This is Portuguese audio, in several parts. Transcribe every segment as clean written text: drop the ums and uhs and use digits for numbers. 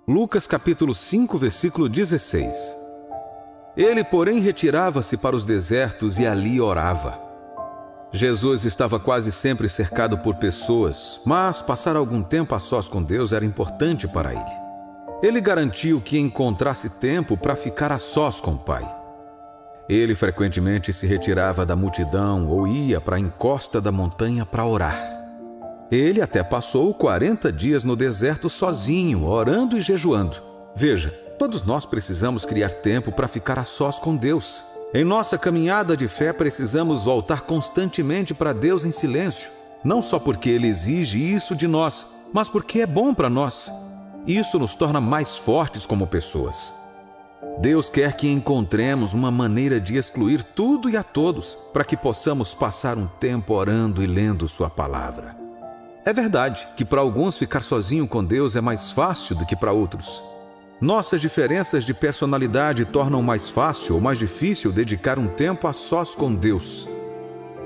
Lucas capítulo 5, versículo 16. Ele, porém, retirava-se para os desertos e ali orava. Jesus estava quase sempre cercado por pessoas, mas passar algum tempo a sós com Deus era importante para ele. Ele garantiu que encontrasse tempo para ficar a sós com o Pai. Ele frequentemente se retirava da multidão ou ia para a encosta da montanha para orar. Ele até passou 40 dias no deserto sozinho, orando e jejuando. Veja, todos nós precisamos criar tempo para ficar a sós com Deus. Em nossa caminhada de fé, precisamos voltar constantemente para Deus em silêncio. Não só porque Ele exige isso de nós, mas porque é bom para nós. Isso nos torna mais fortes como pessoas. Deus quer que encontremos uma maneira de excluir tudo e a todos, para que possamos passar um tempo orando e lendo Sua palavra. É verdade que para alguns ficar sozinho com Deus é mais fácil do que para outros. Nossas diferenças de personalidade tornam mais fácil ou mais difícil dedicar um tempo a sós com Deus.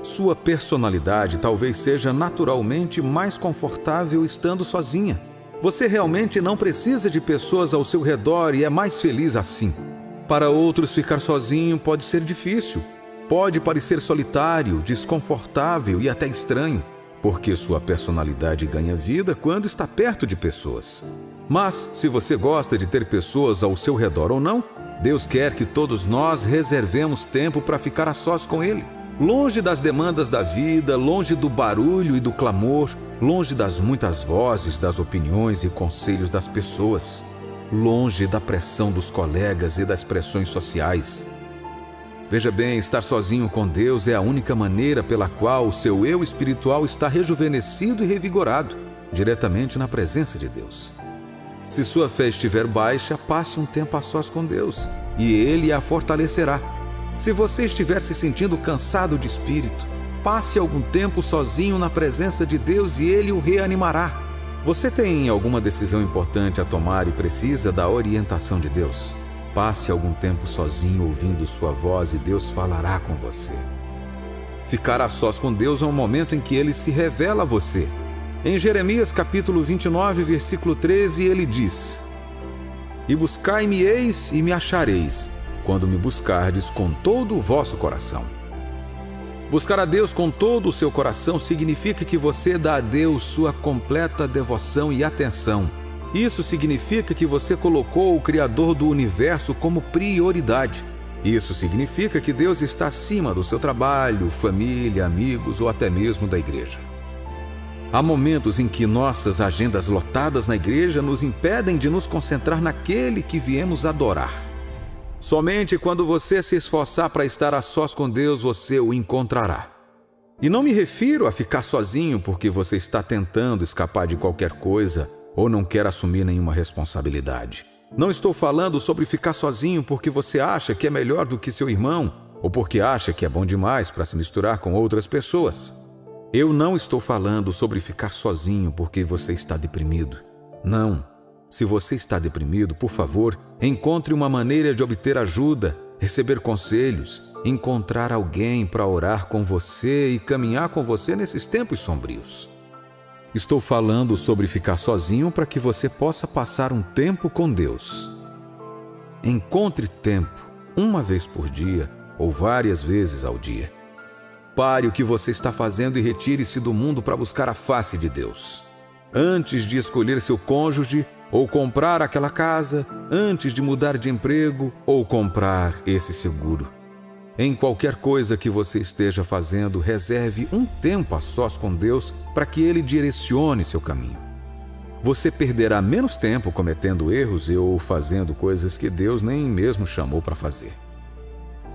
Sua personalidade talvez seja naturalmente mais confortável estando sozinha. Você realmente não precisa de pessoas ao seu redor e é mais feliz assim. Para outros, ficar sozinho pode ser difícil. Pode parecer solitário, desconfortável e até estranho, porque sua personalidade ganha vida quando está perto de pessoas. Mas, se você gosta de ter pessoas ao seu redor ou não, Deus quer que todos nós reservemos tempo para ficar a sós com Ele. Longe das demandas da vida, longe do barulho e do clamor, longe das muitas vozes, das opiniões e conselhos das pessoas, longe da pressão dos colegas e das pressões sociais. Veja bem, estar sozinho com Deus é a única maneira pela qual o seu eu espiritual está rejuvenescido e revigorado, diretamente na presença de Deus. Se sua fé estiver baixa, passe um tempo a sós com Deus, e Ele a fortalecerá. Se você estiver se sentindo cansado de espírito, passe algum tempo sozinho na presença de Deus e Ele o reanimará. Você tem alguma decisão importante a tomar e precisa da orientação de Deus? Passe algum tempo sozinho ouvindo sua voz e Deus falará com você. Ficar a sós com Deus é um momento em que Ele se revela a você. Em Jeremias capítulo 29, versículo 13, Ele diz: E buscai-me-eis e me achareis, quando me buscardes com todo o vosso coração. Buscar a Deus com todo o seu coração significa que você dá a Deus sua completa devoção e atenção. Isso significa que você colocou o Criador do universo como prioridade. Isso significa que Deus está acima do seu trabalho, família, amigos ou até mesmo da igreja. Há momentos em que nossas agendas lotadas na igreja nos impedem de nos concentrar naquele que viemos adorar. Somente quando você se esforçar para estar a sós com Deus, você o encontrará. E não me refiro a ficar sozinho porque você está tentando escapar de qualquer coisa ou não quer assumir nenhuma responsabilidade. Não estou falando sobre ficar sozinho porque você acha que é melhor do que seu irmão ou porque acha que é bom demais para se misturar com outras pessoas. Eu não estou falando sobre ficar sozinho porque você está deprimido. Não. Se você está deprimido, por favor, encontre uma maneira de obter ajuda, receber conselhos, encontrar alguém para orar com você e caminhar com você nesses tempos sombrios. Estou falando sobre ficar sozinho para que você possa passar um tempo com Deus. Encontre tempo, uma vez por dia ou várias vezes ao dia. Pare o que você está fazendo e retire-se do mundo para buscar a face de Deus. Antes de escolher seu cônjuge ou comprar aquela casa, antes de mudar de emprego ou comprar esse seguro. Em qualquer coisa que você esteja fazendo, reserve um tempo a sós com Deus para que Ele direcione seu caminho. Você perderá menos tempo cometendo erros ou fazendo coisas que Deus nem mesmo chamou para fazer.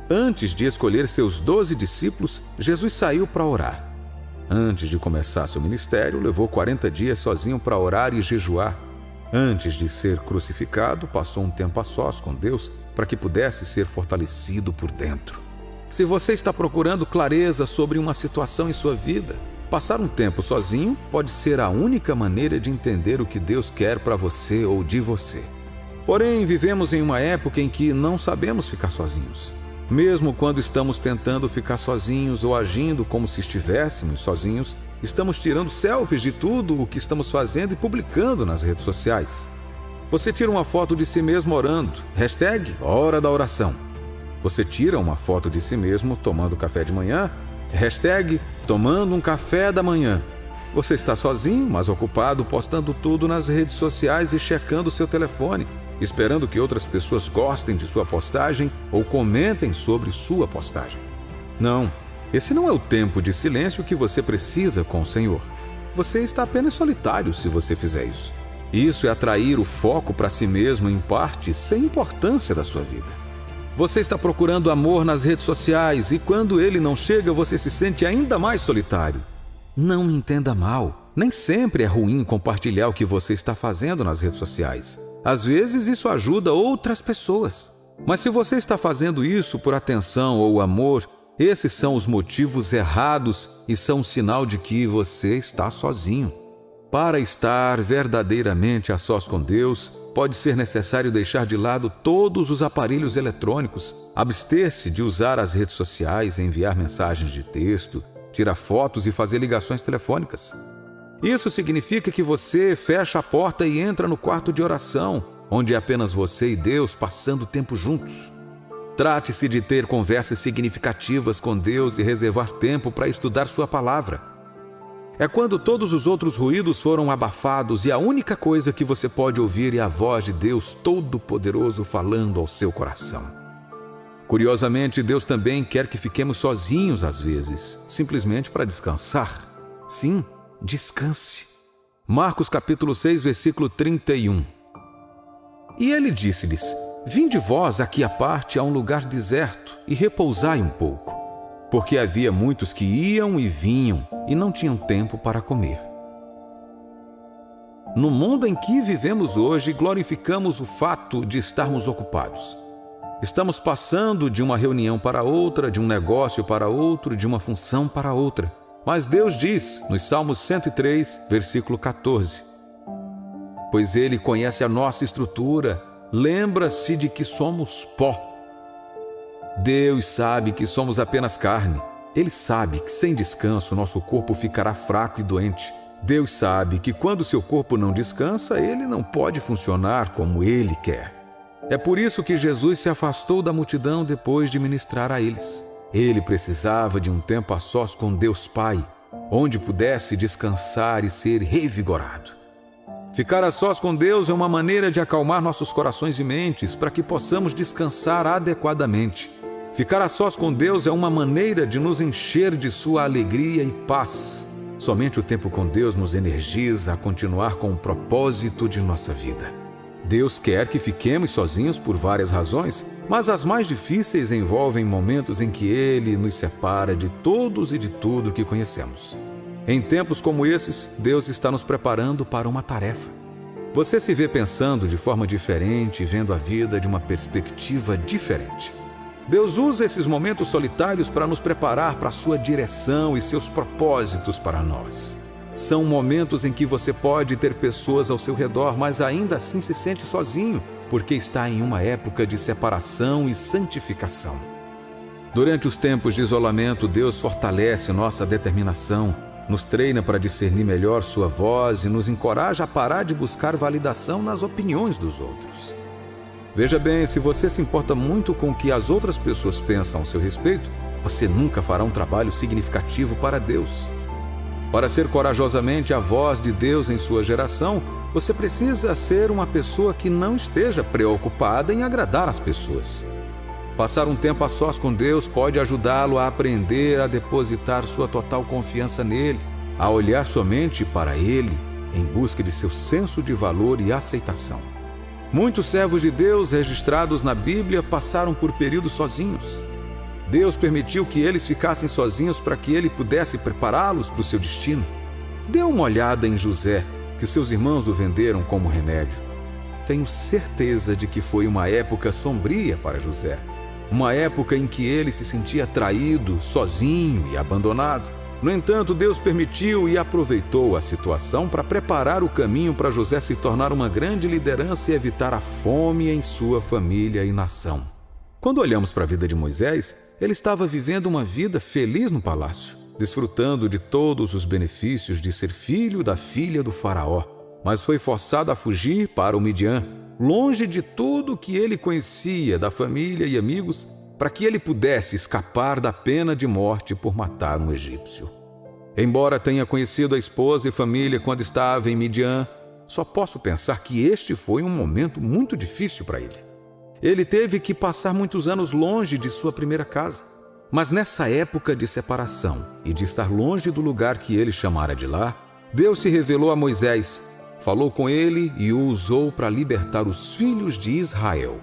Antes de escolher seus 12 discípulos, Jesus saiu para orar. Antes de começar seu ministério, levou 40 dias sozinho para orar e jejuar. Antes de ser crucificado, passou um tempo a sós com Deus para que pudesse ser fortalecido por dentro. Se você está procurando clareza sobre uma situação em sua vida, passar um tempo sozinho pode ser a única maneira de entender o que Deus quer para você ou de você. Porém, vivemos em uma época em que não sabemos ficar sozinhos. Mesmo quando estamos tentando ficar sozinhos ou agindo como se estivéssemos sozinhos, estamos tirando selfies de tudo o que estamos fazendo e publicando nas redes sociais. Você tira uma foto de si mesmo orando, #hora da oração. Você tira uma foto de si mesmo tomando café de manhã, #tomando um café da manhã. Você está sozinho, mas ocupado, postando tudo nas redes sociais e checando seu telefone, esperando que outras pessoas gostem de sua postagem ou comentem sobre sua postagem. Não, esse não é o tempo de silêncio que você precisa com o Senhor. Você está apenas solitário se você fizer isso. Isso é atrair o foco para si mesmo em parte sem importância da sua vida. Você está procurando amor nas redes sociais e quando ele não chega, você se sente ainda mais solitário. Não me entenda mal. Nem sempre é ruim compartilhar o que você está fazendo nas redes sociais. Às vezes isso ajuda outras pessoas. Mas se você está fazendo isso por atenção ou amor, esses são os motivos errados e são um sinal de que você está sozinho. Para estar verdadeiramente a sós com Deus, pode ser necessário deixar de lado todos os aparelhos eletrônicos, abster-se de usar as redes sociais, enviar mensagens de texto, tirar fotos e fazer ligações telefônicas. Isso significa que você fecha a porta e entra no quarto de oração, onde é apenas você e Deus passando tempo juntos. Trate-se de ter conversas significativas com Deus e reservar tempo para estudar sua palavra. É quando todos os outros ruídos foram abafados e a única coisa que você pode ouvir é a voz de Deus Todo-Poderoso falando ao seu coração. Curiosamente, Deus também quer que fiquemos sozinhos às vezes, simplesmente para descansar. Sim, descanse. Marcos capítulo 6, versículo 31. E ele disse-lhes: Vinde vós aqui à parte a um lugar deserto e repousai um pouco. Porque havia muitos que iam e vinham e não tinham tempo para comer. No mundo em que vivemos hoje, glorificamos o fato de estarmos ocupados. Estamos passando de uma reunião para outra, de um negócio para outro, de uma função para outra. Mas Deus diz, nos Salmos 103, versículo 14: Pois Ele conhece a nossa estrutura, lembra-se de que somos pó. Deus sabe que somos apenas carne. Ele sabe que sem descanso nosso corpo ficará fraco e doente. Deus sabe que quando seu corpo não descansa, ele não pode funcionar como ele quer. É por isso que Jesus se afastou da multidão depois de ministrar a eles. Ele precisava de um tempo a sós com Deus Pai, onde pudesse descansar e ser revigorado. Ficar a sós com Deus é uma maneira de acalmar nossos corações e mentes para que possamos descansar adequadamente. Ficar a sós com Deus é uma maneira de nos encher de sua alegria e paz. Somente o tempo com Deus nos energiza a continuar com o propósito de nossa vida. Deus quer que fiquemos sozinhos por várias razões, mas as mais difíceis envolvem momentos em que Ele nos separa de todos e de tudo que conhecemos. Em tempos como esses, Deus está nos preparando para uma tarefa. Você se vê pensando de forma diferente e vendo a vida de uma perspectiva diferente. Deus usa esses momentos solitários para nos preparar para a sua direção e seus propósitos para nós. São momentos em que você pode ter pessoas ao seu redor, mas ainda assim se sente sozinho, porque está em uma época de separação e santificação. Durante os tempos de isolamento, Deus fortalece nossa determinação, nos treina para discernir melhor sua voz e nos encoraja a parar de buscar validação nas opiniões dos outros. Veja bem, se você se importa muito com o que as outras pessoas pensam a seu respeito, você nunca fará um trabalho significativo para Deus. Para ser corajosamente a voz de Deus em sua geração, você precisa ser uma pessoa que não esteja preocupada em agradar as pessoas. Passar um tempo a sós com Deus pode ajudá-lo a aprender a depositar sua total confiança nele, a olhar somente para Ele, em busca de seu senso de valor e aceitação. Muitos servos de Deus registrados na Bíblia passaram por períodos sozinhos. Deus permitiu que eles ficassem sozinhos para que Ele pudesse prepará-los para o seu destino. Dê uma olhada em José, que seus irmãos o venderam como remédio. Tenho certeza de que foi uma época sombria para José. Uma época em que ele se sentia traído, sozinho e abandonado. No entanto, Deus permitiu e aproveitou a situação para preparar o caminho para José se tornar uma grande liderança e evitar a fome em sua família e nação. Quando olhamos para a vida de Moisés, ele estava vivendo uma vida feliz no palácio, desfrutando de todos os benefícios de ser filho da filha do faraó, mas foi forçado a fugir para o Midian. longe de tudo que ele conhecia da família e amigos, para que ele pudesse escapar da pena de morte por matar um egípcio. Embora tenha conhecido a esposa e família quando estava em Midian, só posso pensar que este foi um momento muito difícil para ele. Ele teve que passar muitos anos longe de sua primeira casa. Mas nessa época de separação e de estar longe do lugar que ele chamara de lar, Deus se revelou a Moisés, falou com ele e o usou para libertar os filhos de Israel.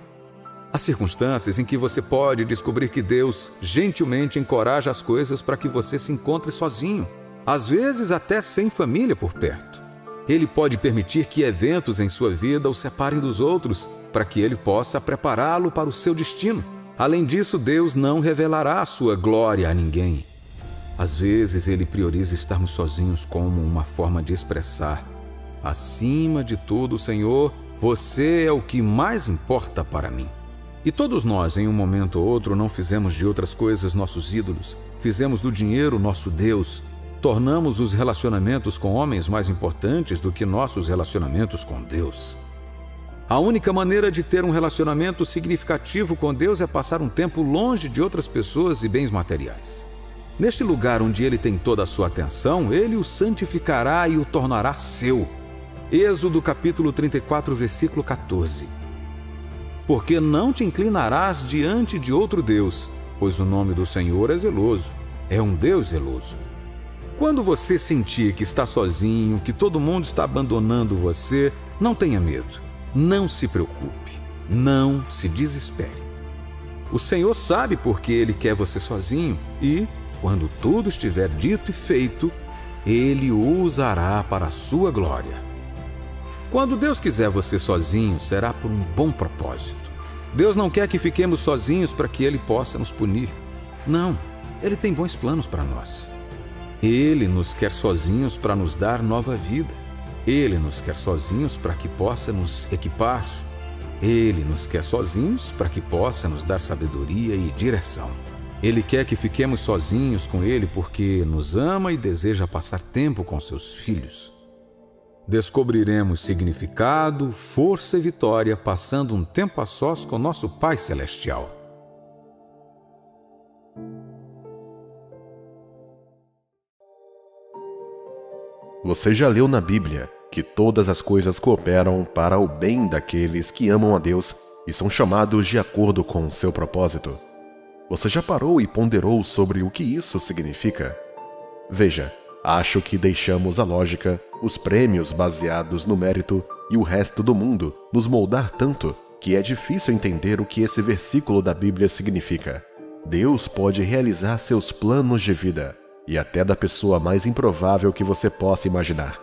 Há circunstâncias em que você pode descobrir que Deus gentilmente encoraja as coisas para que você se encontre sozinho, às vezes até sem família por perto. Ele pode permitir que eventos em sua vida o separem dos outros, para que ele possa prepará-lo para o seu destino. Além disso, Deus não revelará a sua glória a ninguém. Às vezes, ele prioriza estarmos sozinhos como uma forma de expressar: acima de tudo, Senhor, você é o que mais importa para mim. E todos nós, em um momento ou outro, não fizemos de outras coisas nossos ídolos, fizemos do dinheiro nosso Deus, tornamos os relacionamentos com homens mais importantes do que nossos relacionamentos com Deus. A única maneira de ter um relacionamento significativo com Deus é passar um tempo longe de outras pessoas e bens materiais. Neste lugar onde Ele tem toda a sua atenção, Ele o santificará e o tornará seu. Êxodo capítulo 34, versículo 14. Porque não te inclinarás diante de outro Deus, pois o nome do Senhor é zeloso, é um Deus zeloso. Quando você sentir que está sozinho, que todo mundo está abandonando você, não tenha medo. Não se preocupe, não se desespere. O Senhor sabe por que Ele quer você sozinho e, quando tudo estiver dito e feito, Ele o usará para a sua glória. Quando Deus quiser você sozinho, será por um bom propósito. Deus não quer que fiquemos sozinhos para que Ele possa nos punir. Não, Ele tem bons planos para nós. Ele nos quer sozinhos para nos dar nova vida. Ele nos quer sozinhos para que possa nos equipar. Ele nos quer sozinhos para que possa nos dar sabedoria e direção. Ele quer que fiquemos sozinhos com Ele porque nos ama e deseja passar tempo com seus filhos. Descobriremos significado, força e vitória passando um tempo a sós com nosso Pai Celestial. Você já leu na Bíblia que todas as coisas cooperam para o bem daqueles que amam a Deus e são chamados de acordo com o seu propósito? Você já parou e ponderou sobre o que isso significa? Veja, acho que deixamos a lógica, os prêmios baseados no mérito e o resto do mundo nos moldar tanto que é difícil entender o que esse versículo da Bíblia significa. Deus pode realizar seus planos de vida, e até da pessoa mais improvável que você possa imaginar.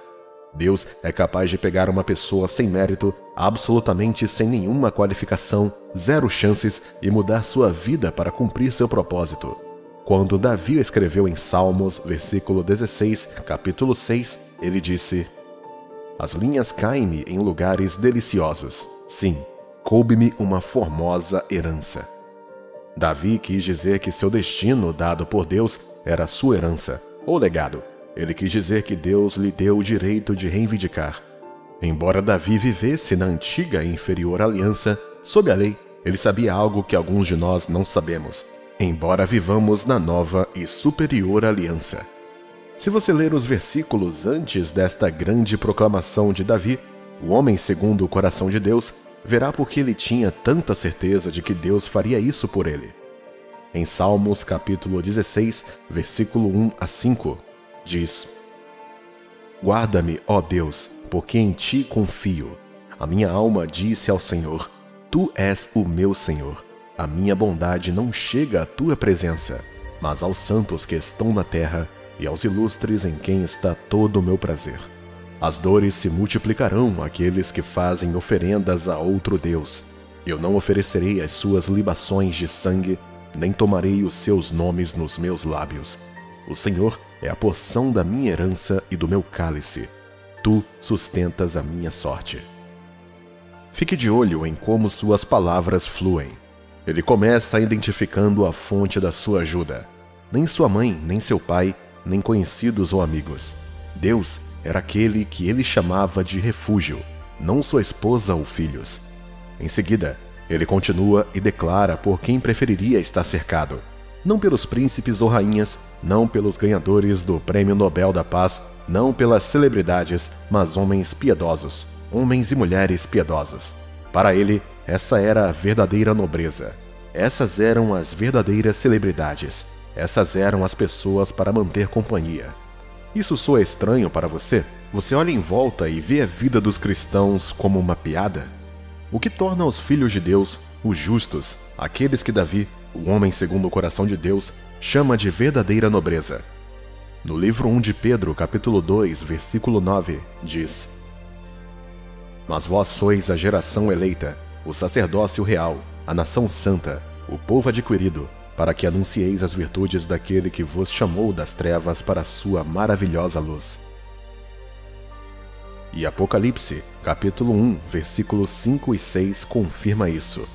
Deus é capaz de pegar uma pessoa sem mérito, absolutamente sem nenhuma qualificação, zero chances, e mudar sua vida para cumprir seu propósito. Quando Davi escreveu em Salmos, versículo 16, capítulo 6, ele disse: As linhas caem-me em lugares deliciosos. Sim, coube-me uma formosa herança. Davi quis dizer que seu destino dado por Deus era sua herança, ou legado. Ele quis dizer que Deus lhe deu o direito de reivindicar. Embora Davi vivesse na antiga e inferior aliança, sob a lei, ele sabia algo que alguns de nós não sabemos, embora vivamos na nova e superior aliança. Se você ler os versículos antes desta grande proclamação de Davi, o homem segundo o coração de Deus verá por que ele tinha tanta certeza de que Deus faria isso por ele. Em Salmos capítulo 16, versículo 1 a 5, diz: Guarda-me, ó Deus, porque em ti confio. A minha alma disse ao Senhor: Tu és o meu Senhor. A minha bondade não chega à tua presença, mas aos santos que estão na terra e aos ilustres em quem está todo o meu prazer. As dores se multiplicarão àqueles que fazem oferendas a outro Deus. Eu não oferecerei as suas libações de sangue, nem tomarei os seus nomes nos meus lábios. O Senhor é a porção da minha herança e do meu cálice. Tu sustentas a minha sorte. Fique de olho em como suas palavras fluem. Ele começa identificando a fonte da sua ajuda. Nem sua mãe, nem seu pai, nem conhecidos ou amigos. Deus era aquele que ele chamava de refúgio, não sua esposa ou filhos. Em seguida, ele continua e declara por quem preferiria estar cercado. Não pelos príncipes ou rainhas, não pelos ganhadores do Prêmio Nobel da Paz, não pelas celebridades, mas homens piedosos, homens e mulheres piedosos. Para ele, essa era a verdadeira nobreza. Essas eram as verdadeiras celebridades. Essas eram as pessoas para manter companhia. Isso soa estranho para você? Você olha em volta e vê a vida dos cristãos como uma piada? O que torna os filhos de Deus, os justos, aqueles que Davi, o homem segundo o coração de Deus, chama de verdadeira nobreza. No livro 1 de Pedro, capítulo 2, versículo 9, diz: Mas vós sois a geração eleita, o sacerdócio real, a nação santa, o povo adquirido, para que anuncieis as virtudes daquele que vos chamou das trevas para a sua maravilhosa luz. E Apocalipse, capítulo 1, versículos 5 e 6 confirma isso.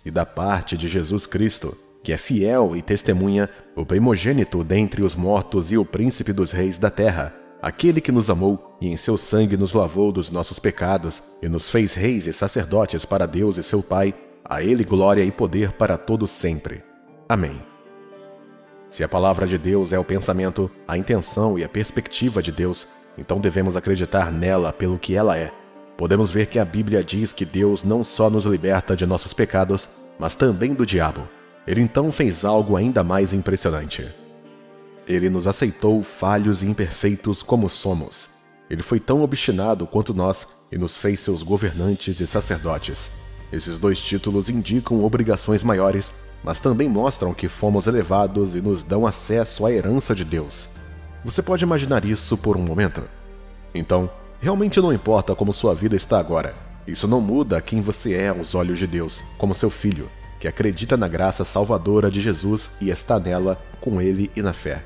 E da parte de Jesus Cristo, que é fiel e testemunha, o primogênito dentre os mortos e o príncipe dos reis da terra, aquele que nos amou e em seu sangue nos lavou dos nossos pecados e nos fez reis e sacerdotes para Deus e seu Pai, a ele glória e poder para todos sempre. Amém. Se a palavra de Deus é o pensamento, a intenção e a perspectiva de Deus, então devemos acreditar nela pelo que ela é. Podemos ver que a Bíblia diz que Deus não só nos liberta de nossos pecados, mas também do diabo. Ele então fez algo ainda mais impressionante. Ele nos aceitou falhos e imperfeitos como somos. Ele foi tão obstinado quanto nós e nos fez seus governantes e sacerdotes. Esses dois títulos indicam obrigações maiores, mas também mostram que fomos elevados e nos dão acesso à herança de Deus. Você pode imaginar isso por um momento? Então, realmente não importa como sua vida está agora. Isso não muda quem você é aos olhos de Deus, como seu filho, que acredita na graça salvadora de Jesus e está nela, com ele e na fé.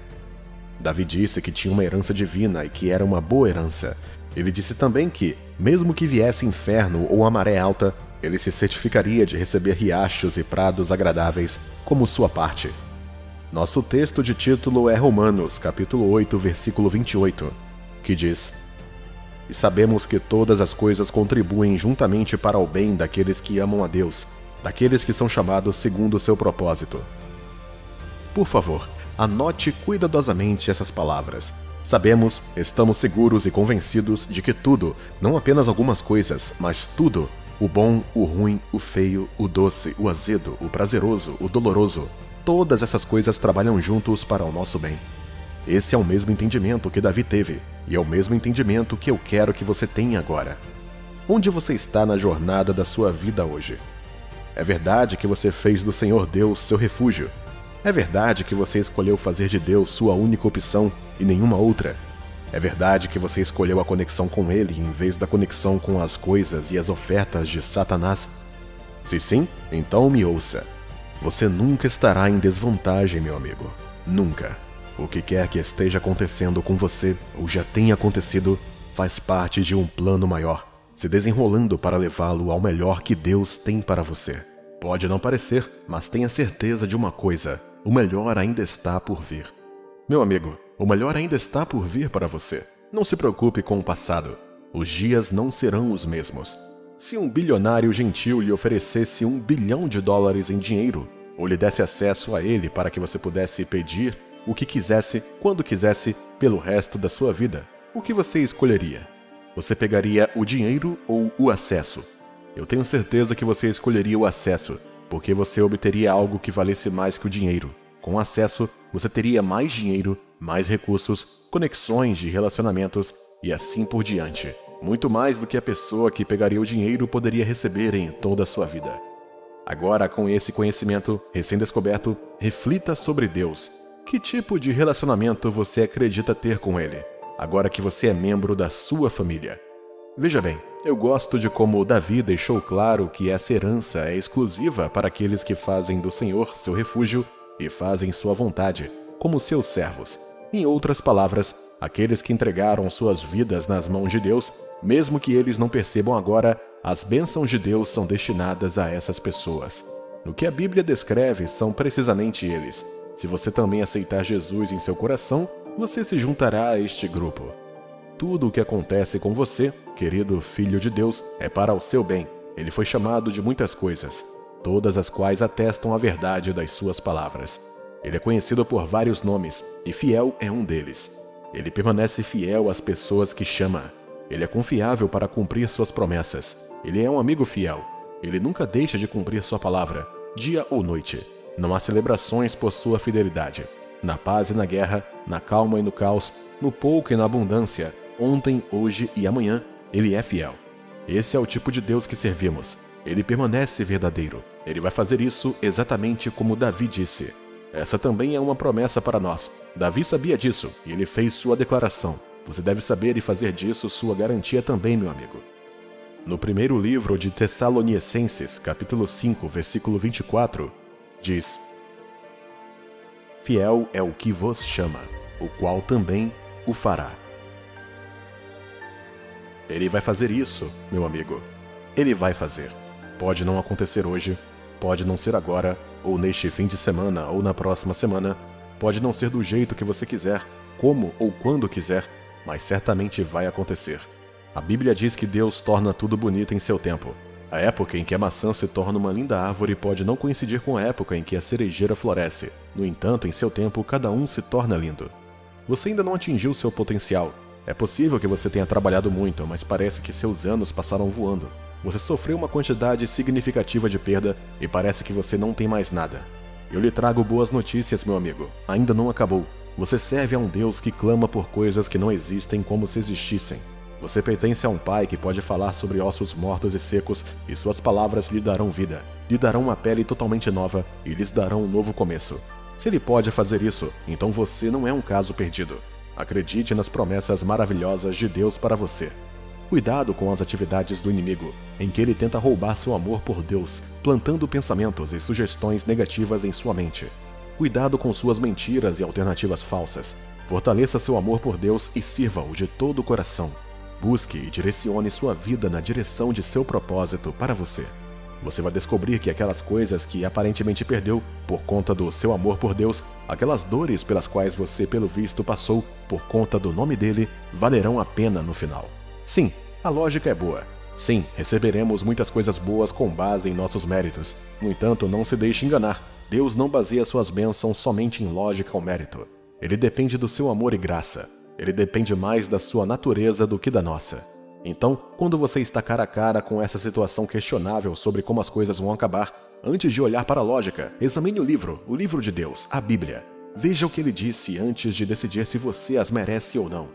Davi disse que tinha uma herança divina e que era uma boa herança. Ele disse também que, mesmo que viesse inferno ou a maré alta, ele se certificaria de receber riachos e prados agradáveis como sua parte. Nosso texto de título é Romanos, capítulo 8, versículo 28, que diz: E sabemos que todas as coisas contribuem juntamente para o bem daqueles que amam a Deus, daqueles que são chamados segundo o seu propósito. Por favor, anote cuidadosamente essas palavras. Sabemos, estamos seguros e convencidos de que tudo, não apenas algumas coisas, mas tudo, o bom, o ruim, o feio, o doce, o azedo, o prazeroso, o doloroso, todas essas coisas trabalham juntos para o nosso bem. Esse é o mesmo entendimento que Davi teve, e é o mesmo entendimento que eu quero que você tenha agora. Onde você está na jornada da sua vida hoje? É verdade que você fez do Senhor Deus seu refúgio? É verdade que você escolheu fazer de Deus sua única opção e nenhuma outra? É verdade que você escolheu a conexão com Ele em vez da conexão com as coisas e as ofertas de Satanás? Se sim, então me ouça. Você nunca estará em desvantagem, meu amigo. Nunca. O que quer que esteja acontecendo com você, ou já tenha acontecido, faz parte de um plano maior, se desenrolando para levá-lo ao melhor que Deus tem para você. Pode não parecer, mas tenha certeza de uma coisa: o melhor ainda está por vir. Meu amigo, o melhor ainda está por vir para você. Não se preocupe com o passado. Os dias não serão os mesmos. Se um bilionário gentil lhe oferecesse $1 bilhão em dinheiro, ou lhe desse acesso a ele para que você pudesse pedir o que quisesse, quando quisesse, pelo resto da sua vida, o que você escolheria? Você pegaria o dinheiro ou o acesso? Eu tenho certeza que você escolheria o acesso, porque você obteria algo que valesse mais que o dinheiro. Com acesso, você teria mais dinheiro, mais recursos, conexões de relacionamentos e assim por diante. Muito mais do que a pessoa que pegaria o dinheiro poderia receber em toda a sua vida. Agora, com esse conhecimento recém-descoberto, reflita sobre Deus. Que tipo de relacionamento você acredita ter com Ele, agora que você é membro da sua família? Veja bem, eu gosto de como Davi deixou claro que essa herança é exclusiva para aqueles que fazem do Senhor seu refúgio e fazem sua vontade, como seus servos. Em outras palavras, aqueles que entregaram suas vidas nas mãos de Deus, mesmo que eles não percebam agora, as bênçãos de Deus são destinadas a essas pessoas. O que a Bíblia descreve são precisamente eles. Se você também aceitar Jesus em seu coração, você se juntará a este grupo. Tudo o que acontece com você, querido filho de Deus, é para o seu bem. Ele foi chamado de muitas coisas, todas as quais atestam a verdade das suas palavras. Ele é conhecido por vários nomes, e fiel é um deles. Ele permanece fiel às pessoas que chama. Ele é confiável para cumprir suas promessas. Ele é um amigo fiel. Ele nunca deixa de cumprir sua palavra, dia ou noite. Não há celebrações por sua fidelidade. Na paz e na guerra, na calma e no caos, no pouco e na abundância, ontem, hoje e amanhã, ele é fiel. Esse é o tipo de Deus que servimos. Ele permanece verdadeiro. Ele vai fazer isso exatamente como Davi disse. Essa também é uma promessa para nós. Davi sabia disso e ele fez sua declaração. Você deve saber e fazer disso sua garantia também, meu amigo. No primeiro livro de Tessalonicenses, capítulo 5, versículo 24, diz: Fiel é o que vos chama, o qual também o fará. Ele vai fazer isso, meu amigo. Ele vai fazer. Pode não acontecer hoje, pode não ser agora, ou neste fim de semana, ou na próxima semana. Pode não ser do jeito que você quiser, como ou quando quiser, mas certamente vai acontecer. A Bíblia diz que Deus torna tudo bonito em seu tempo. A época em que a maçã se torna uma linda árvore pode não coincidir com a época em que a cerejeira floresce. No entanto, em seu tempo, cada um se torna lindo. Você ainda não atingiu seu potencial. É possível que você tenha trabalhado muito, mas parece que seus anos passaram voando. Você sofreu uma quantidade significativa de perda e parece que você não tem mais nada. Eu lhe trago boas notícias, meu amigo. Ainda não acabou. Você serve a um Deus que clama por coisas que não existem como se existissem. Você pertence a um Pai que pode falar sobre ossos mortos e secos, e suas palavras lhe darão vida. Lhe darão uma pele totalmente nova e lhes darão um novo começo. Se ele pode fazer isso, então você não é um caso perdido. Acredite nas promessas maravilhosas de Deus para você. Cuidado com as atividades do inimigo, em que ele tenta roubar seu amor por Deus, plantando pensamentos e sugestões negativas em sua mente. Cuidado com suas mentiras e alternativas falsas. Fortaleça seu amor por Deus e sirva-o de todo o coração. Busque e direcione sua vida na direção de seu propósito para você. Você vai descobrir que aquelas coisas que aparentemente perdeu por conta do seu amor por Deus, aquelas dores pelas quais você, pelo visto, passou por conta do nome dele, valerão a pena no final. Sim, a lógica é boa. Sim, receberemos muitas coisas boas com base em nossos méritos. No entanto, não se deixe enganar. Deus não baseia suas bênçãos somente em lógica ou mérito. Ele depende do seu amor e graça. Ele depende mais da sua natureza do que da nossa. Então, quando você está cara a cara com essa situação questionável sobre como as coisas vão acabar, antes de olhar para a lógica, examine o livro de Deus, a Bíblia. Veja o que ele disse antes de decidir se você as merece ou não.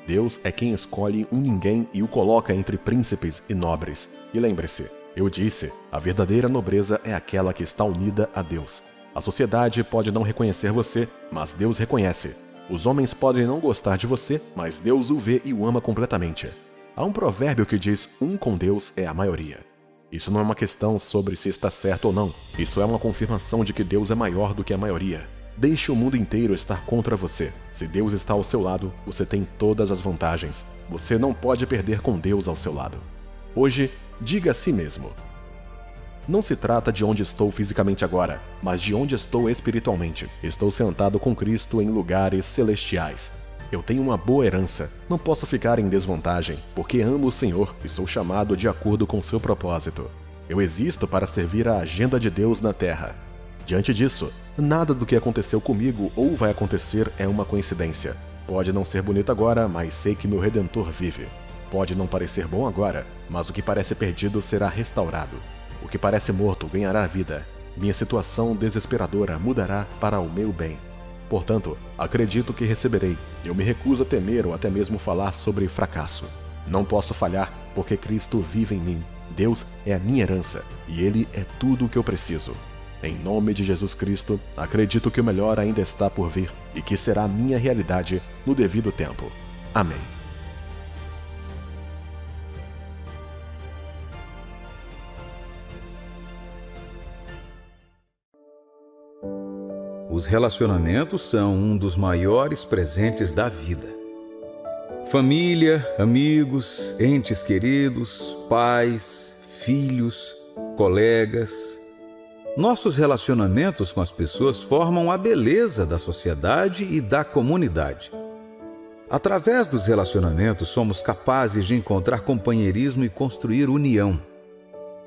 Deus é quem escolhe um ninguém e o coloca entre príncipes e nobres. E lembre-se, eu disse, a verdadeira nobreza é aquela que está unida a Deus. A sociedade pode não reconhecer você, mas Deus reconhece. Os homens podem não gostar de você, mas Deus o vê e o ama completamente. Há um provérbio que diz: um com Deus é a maioria. Isso não é uma questão sobre se está certo ou não. Isso é uma confirmação de que Deus é maior do que a maioria. Deixe o mundo inteiro estar contra você. Se Deus está ao seu lado, você tem todas as vantagens. Você não pode perder com Deus ao seu lado. Hoje, diga a si mesmo: não se trata de onde estou fisicamente agora, mas de onde estou espiritualmente. Estou sentado com Cristo em lugares celestiais. Eu tenho uma boa herança. Não posso ficar em desvantagem, porque amo o Senhor e sou chamado de acordo com seu propósito. Eu existo para servir a agenda de Deus na terra. Diante disso, nada do que aconteceu comigo ou vai acontecer é uma coincidência. Pode não ser bonito agora, mas sei que meu Redentor vive. Pode não parecer bom agora, mas o que parece perdido será restaurado. O que parece morto ganhará vida. Minha situação desesperadora mudará para o meu bem. Portanto, acredito que receberei. Eu me recuso a temer ou até mesmo falar sobre fracasso. Não posso falhar, porque Cristo vive em mim. Deus é a minha herança, e Ele é tudo o que eu preciso. Em nome de Jesus Cristo, acredito que o melhor ainda está por vir e que será a minha realidade no devido tempo. Amém. Os relacionamentos são um dos maiores presentes da vida. Família, amigos, entes queridos, pais, filhos, colegas. Nossos relacionamentos com as pessoas formam a beleza da sociedade e da comunidade. Através dos relacionamentos, somos capazes de encontrar companheirismo e construir união.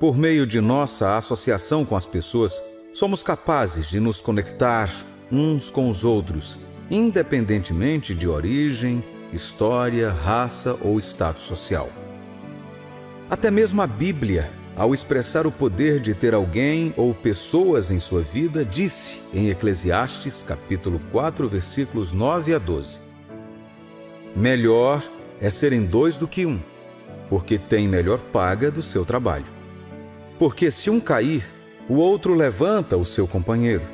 Por meio de nossa associação com as pessoas, somos capazes de nos conectar uns com os outros, independentemente de origem, história, raça ou status social. Até mesmo a Bíblia, ao expressar o poder de ter alguém ou pessoas em sua vida, disse em Eclesiastes, capítulo 4, versículos 9 a 12: melhor é serem dois do que um, porque tem melhor paga do seu trabalho. Porque se um cair, o outro levanta o seu companheiro.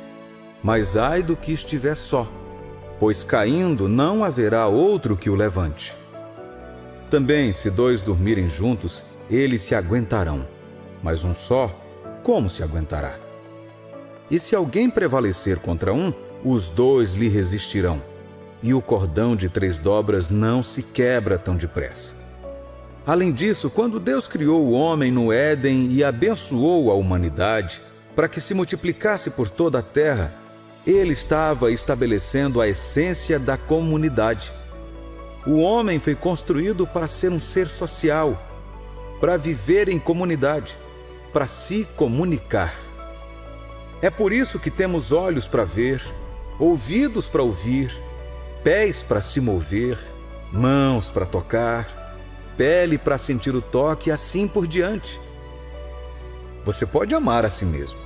Mas ai do que estiver só, pois caindo não haverá outro que o levante. Também, se dois dormirem juntos, eles se aguentarão, mas um só, como se aguentará? E se alguém prevalecer contra um, os dois lhe resistirão, e o cordão de 3 dobras não se quebra tão depressa. Além disso, quando Deus criou o homem no Éden e abençoou a humanidade para que se multiplicasse por toda a terra, Ele estava estabelecendo a essência da comunidade. O homem foi construído para ser um ser social, para viver em comunidade, para se comunicar. É por isso que temos olhos para ver, ouvidos para ouvir, pés para se mover, mãos para tocar, pele para sentir o toque e assim por diante. Você pode amar a si mesmo,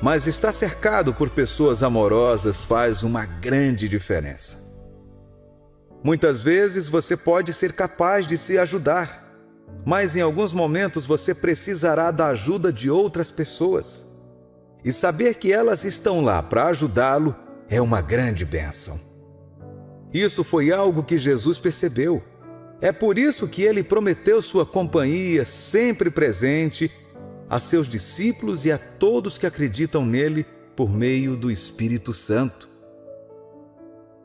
mas estar cercado por pessoas amorosas faz uma grande diferença. Muitas vezes você pode ser capaz de se ajudar, mas em alguns momentos você precisará da ajuda de outras pessoas. E saber que elas estão lá para ajudá-lo é uma grande bênção. Isso foi algo que Jesus percebeu. É por isso que ele prometeu sua companhia sempre presente a seus discípulos e a todos que acreditam nele por meio do Espírito Santo.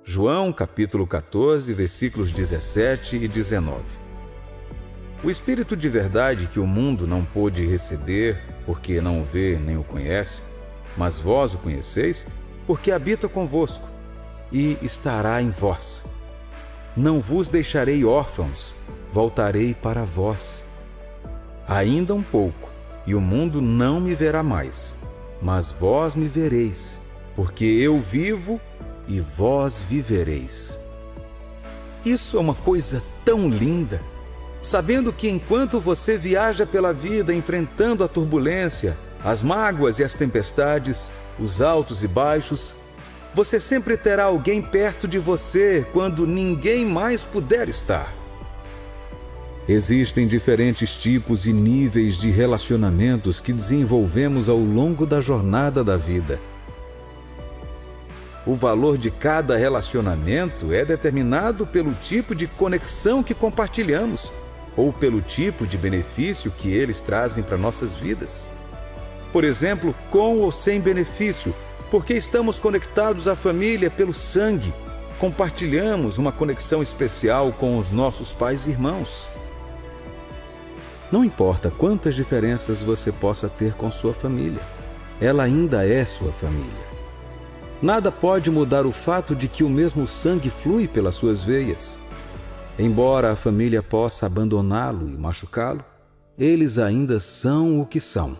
João capítulo 14, versículos 17 e 19. O Espírito de verdade que o mundo não pôde receber, porque não o vê nem o conhece, mas vós o conheceis, porque habita convosco e estará em vós. Não vos deixarei órfãos, voltarei para vós. Ainda um pouco, e o mundo não me verá mais, mas vós me vereis, porque eu vivo e vós vivereis. Isso é uma coisa tão linda, sabendo que enquanto você viaja pela vida enfrentando a turbulência, as mágoas e as tempestades, os altos e baixos, você sempre terá alguém perto de você quando ninguém mais puder estar. Existem diferentes tipos e níveis de relacionamentos que desenvolvemos ao longo da jornada da vida. O valor de cada relacionamento é determinado pelo tipo de conexão que compartilhamos ou pelo tipo de benefício que eles trazem para nossas vidas. Por exemplo, com ou sem benefício, porque estamos conectados à família pelo sangue, compartilhamos uma conexão especial com os nossos pais e irmãos. Não importa quantas diferenças você possa ter com sua família, ela ainda é sua família. Nada pode mudar o fato de que o mesmo sangue flui pelas suas veias. Embora a família possa abandoná-lo e machucá-lo, eles ainda são o que são.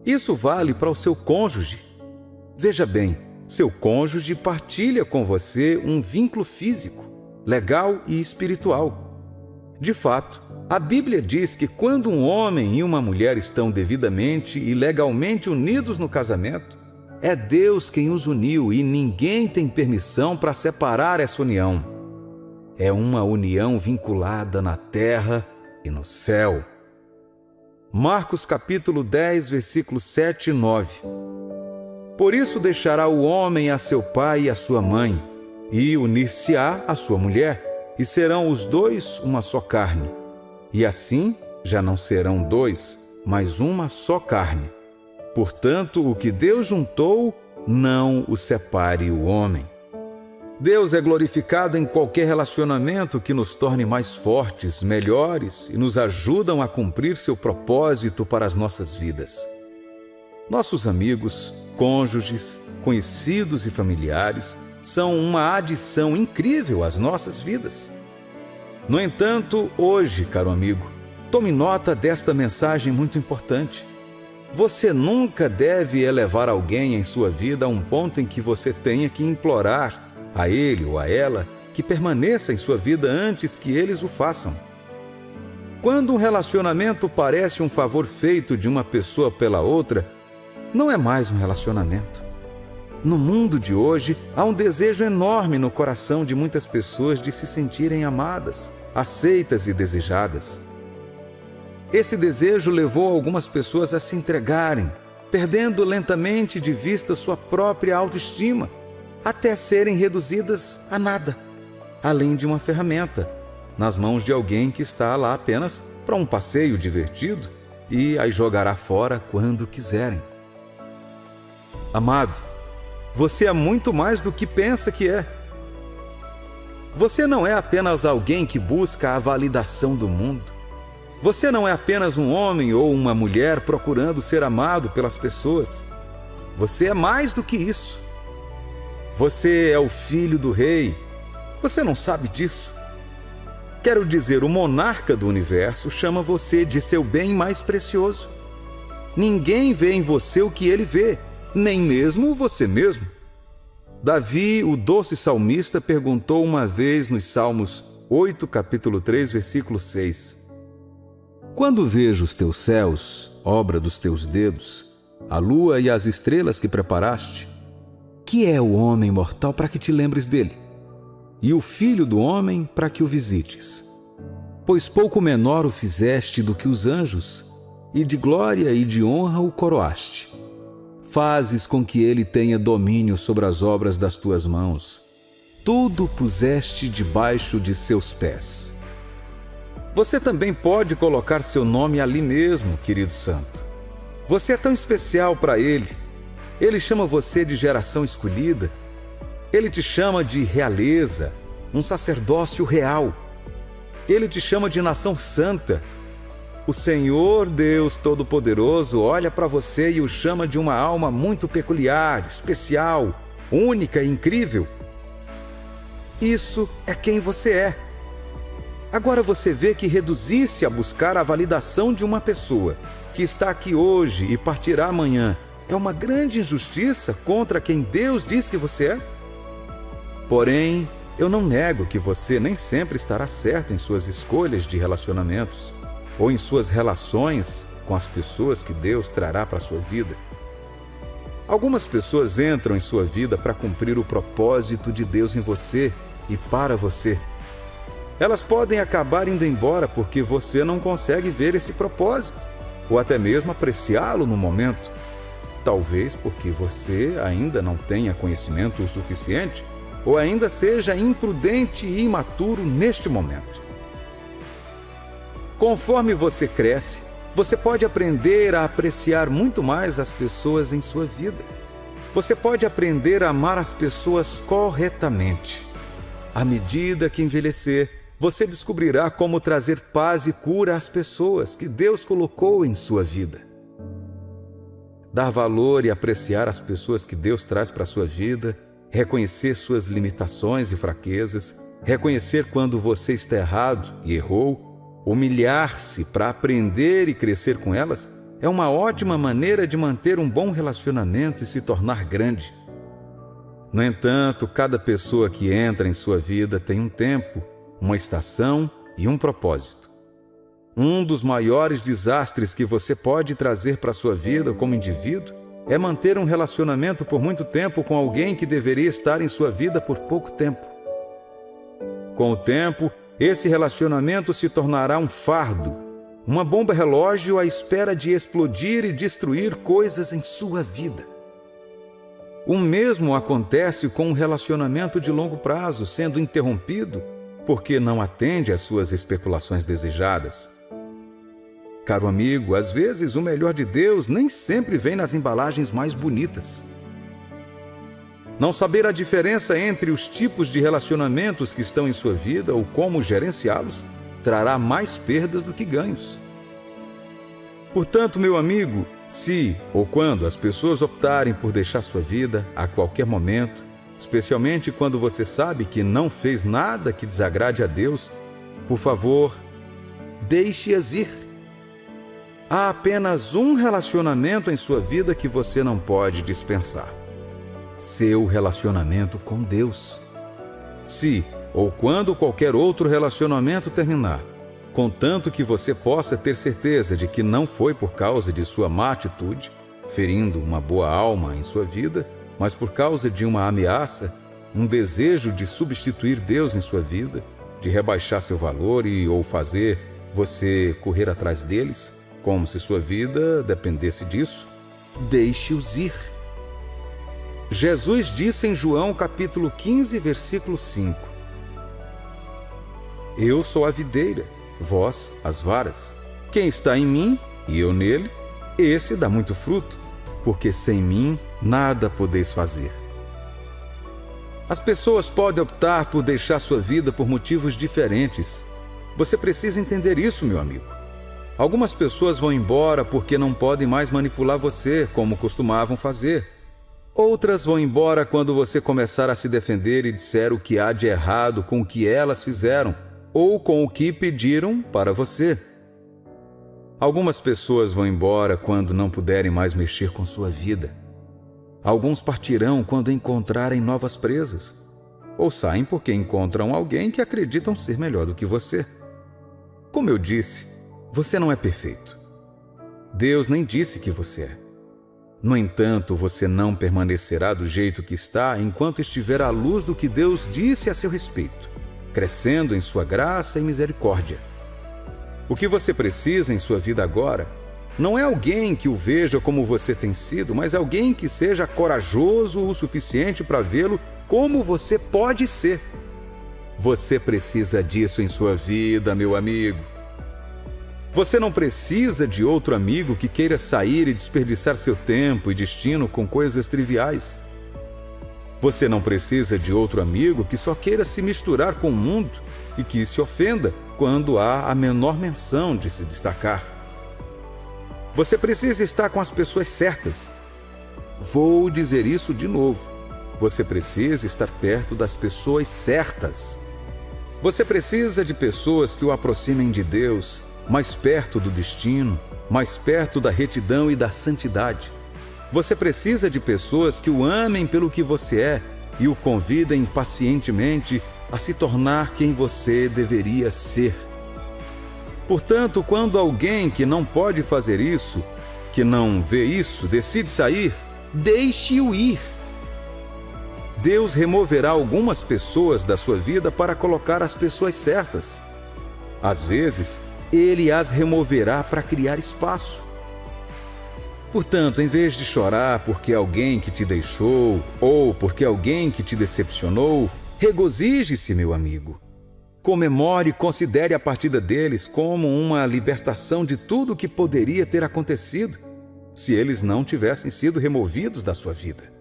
Isso vale para o seu cônjuge. Veja bem, seu cônjuge partilha com você um vínculo físico, legal e espiritual. De fato, a Bíblia diz que quando um homem e uma mulher estão devidamente e legalmente unidos no casamento, é Deus quem os uniu e ninguém tem permissão para separar essa união. É uma união vinculada na terra e no céu. Marcos capítulo 10, versículos 7 e 9. Por isso deixará o homem a seu pai e a sua mãe, e unir-se-á à sua mulher, e serão os dois uma só carne. E assim já não serão dois, mas uma só carne. Portanto, o que Deus juntou, não o separe o homem. Deus é glorificado em qualquer relacionamento que nos torne mais fortes, melhores e nos ajudam a cumprir seu propósito para as nossas vidas. Nossos amigos, cônjuges, conhecidos e familiares são uma adição incrível às nossas vidas. No entanto, hoje, caro amigo, Tome nota desta mensagem muito importante. Você nunca deve elevar alguém em sua vida a um ponto em que você tenha que implorar a ele ou a ela que permaneça em sua vida antes que eles o façam. Quando um relacionamento parece um favor feito de uma pessoa pela outra, não é mais um relacionamento. No mundo de hoje, há um desejo enorme no coração de muitas pessoas de se sentirem amadas, aceitas e desejadas. Esse desejo levou algumas pessoas a se entregarem, perdendo lentamente de vista sua própria autoestima, até serem reduzidas a nada, além de uma ferramenta, nas mãos de alguém que está lá apenas para um passeio divertido e as jogará fora quando quiserem. Amado, você é muito mais do que pensa que é. Você não é apenas alguém que busca a validação do mundo. Você não é apenas um homem ou uma mulher procurando ser amado pelas pessoas. Você é mais do que isso. Você é o filho do rei. Você não sabe disso? Quero dizer, o monarca do universo chama você de seu bem mais precioso. Ninguém vê em você o que ele vê, nem mesmo você mesmo. Davi, o doce salmista, perguntou uma vez nos Salmos 8, capítulo 3, versículo 6. Quando vejo os teus céus, obra dos teus dedos, a lua e as estrelas que preparaste, que é o homem mortal para que te lembres dele, e o filho do homem para que o visites? Pois pouco menor o fizeste do que os anjos, e de glória e de honra o coroaste. Fazes com que ele tenha domínio sobre as obras das tuas mãos. Tudo puseste debaixo de seus pés. Você também pode colocar seu nome ali mesmo, querido santo. Você é tão especial para ele. Ele chama você de geração escolhida. Ele te chama de realeza, um sacerdócio real. Ele te chama de nação santa. O Senhor Deus Todo-Poderoso olha para você e o chama de uma alma muito peculiar, especial, única e incrível. Isso é quem você é. Agora você vê que reduzir-se a buscar a validação de uma pessoa que está aqui hoje e partirá amanhã é uma grande injustiça contra quem Deus diz que você é? Porém, eu não nego que você nem sempre estará certo em suas escolhas de relacionamentos ou em suas relações com as pessoas que Deus trará para a sua vida. Algumas pessoas entram em sua vida para cumprir o propósito de Deus em você e para você. Elas podem acabar indo embora porque você não consegue ver esse propósito, ou até mesmo apreciá-lo no momento. Talvez porque você ainda não tenha conhecimento o suficiente, ou ainda seja imprudente e imaturo neste momento. Conforme você cresce, você pode aprender a apreciar muito mais as pessoas em sua vida. Você pode aprender a amar as pessoas corretamente. À medida que envelhecer, você descobrirá como trazer paz e cura às pessoas que Deus colocou em sua vida. Dar valor e apreciar as pessoas que Deus traz para a sua vida, reconhecer suas limitações e fraquezas, reconhecer quando você está errado e errou, humilhar-se para aprender e crescer com elas, é uma ótima maneira de manter um bom relacionamento e se tornar grande. No entanto, cada pessoa que entra em sua vida tem um tempo, uma estação e um propósito. Um dos maiores desastres que você pode trazer para a sua vida como indivíduo é manter um relacionamento por muito tempo com alguém que deveria estar em sua vida por pouco tempo. Com o tempo, esse relacionamento se tornará um fardo, uma bomba relógio à espera de explodir e destruir coisas em sua vida. O mesmo acontece com um relacionamento de longo prazo sendo interrompido porque não atende às suas especulações desejadas. Caro amigo, às vezes o melhor de Deus nem sempre vem nas embalagens mais bonitas. Não saber a diferença entre os tipos de relacionamentos que estão em sua vida ou como gerenciá-los trará mais perdas do que ganhos. Portanto, meu amigo, se ou quando as pessoas optarem por deixar sua vida a qualquer momento, especialmente quando você sabe que não fez nada que desagrade a Deus, por favor, deixe-as ir. Há apenas um relacionamento em sua vida que você não pode dispensar: seu relacionamento com Deus. Se ou quando qualquer outro relacionamento terminar, contanto que você possa ter certeza de que não foi por causa de sua má atitude, ferindo uma boa alma em sua vida, mas por causa de uma ameaça, um desejo de substituir Deus em sua vida, de rebaixar seu valor ou fazer você correr atrás deles, como se sua vida dependesse disso, deixe-os ir. Jesus disse em João capítulo 15, versículo 5: Eu sou a videira, vós as varas. Quem está em mim e eu nele, esse dá muito fruto, porque sem mim nada podeis fazer. As pessoas podem optar por deixar sua vida por motivos diferentes. Você precisa entender isso, meu amigo. Algumas pessoas vão embora porque não podem mais manipular você como costumavam fazer. Outras vão embora quando você começar a se defender e disser o que há de errado com o que elas fizeram ou com o que pediram para você. Algumas pessoas vão embora quando não puderem mais mexer com sua vida. Alguns partirão quando encontrarem novas presas, ou saem porque encontram alguém que acreditam ser melhor do que você. Como eu disse, você não é perfeito. Deus nem disse que você é. No entanto, você não permanecerá do jeito que está enquanto estiver à luz do que Deus disse a seu respeito, crescendo em sua graça e misericórdia. O que você precisa em sua vida agora não é alguém que o veja como você tem sido, mas alguém que seja corajoso o suficiente para vê-lo como você pode ser. Você precisa disso em sua vida, meu amigo. Você não precisa de outro amigo que queira sair e desperdiçar seu tempo e destino com coisas triviais. Você não precisa de outro amigo que só queira se misturar com o mundo e que se ofenda quando há a menor menção de se destacar. Você precisa estar com as pessoas certas. Vou dizer isso de novo. Você precisa estar perto das pessoas certas. Você precisa de pessoas que o aproximem de Deus, mais perto do destino, mais perto da retidão e da santidade. Você precisa de pessoas que o amem pelo que você é e o convidem pacientemente a se tornar quem você deveria ser. Portanto, quando alguém que não pode fazer isso, que não vê isso, decide sair, deixe-o ir. Deus removerá algumas pessoas da sua vida para colocar as pessoas certas. Às vezes, Ele as removerá para criar espaço. Portanto, em vez de chorar porque alguém que te deixou ou porque alguém que te decepcionou, regozije-se, meu amigo. Comemore e considere a partida deles como uma libertação de tudo o que poderia ter acontecido se eles não tivessem sido removidos da sua vida.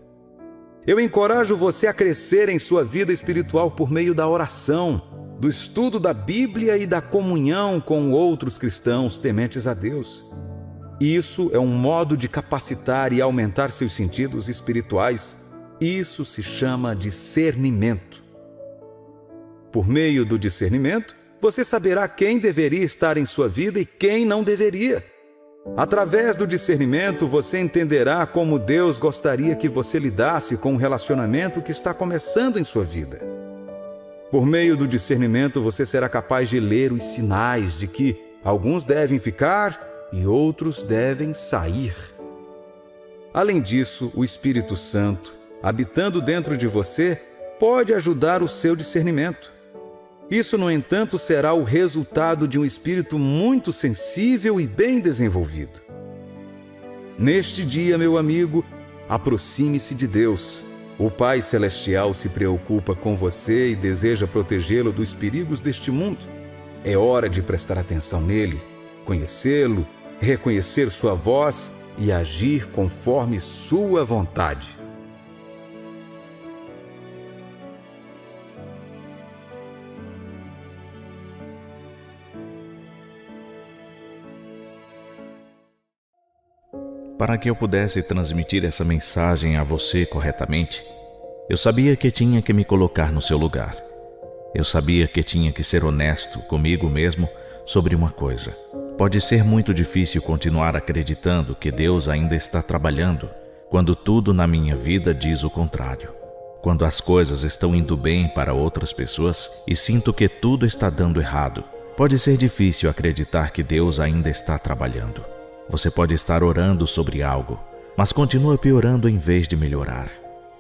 Eu encorajo você a crescer em sua vida espiritual por meio da oração, do estudo da Bíblia e da comunhão com outros cristãos tementes a Deus. Isso é um modo de capacitar e aumentar seus sentidos espirituais. Isso se chama discernimento. Por meio do discernimento, você saberá quem deveria estar em sua vida e quem não deveria. Através do discernimento, você entenderá como Deus gostaria que você lidasse com um relacionamento que está começando em sua vida. Por meio do discernimento, você será capaz de ler os sinais de que alguns devem ficar e outros devem sair. Além disso, o Espírito Santo, habitando dentro de você, pode ajudar o seu discernimento. Isso, no entanto, será o resultado de um espírito muito sensível e bem desenvolvido. Neste dia, meu amigo, aproxime-se de Deus. O Pai Celestial se preocupa com você e deseja protegê-lo dos perigos deste mundo. É hora de prestar atenção nele, conhecê-lo, reconhecer sua voz e agir conforme sua vontade. Para que eu pudesse transmitir essa mensagem a você corretamente, eu sabia que tinha que me colocar no seu lugar. Eu sabia que tinha que ser honesto comigo mesmo sobre uma coisa. Pode ser muito difícil continuar acreditando que Deus ainda está trabalhando quando tudo na minha vida diz o contrário. Quando as coisas estão indo bem para outras pessoas e sinto que tudo está dando errado, pode ser difícil acreditar que Deus ainda está trabalhando. Você pode estar orando sobre algo, mas continua piorando em vez de melhorar.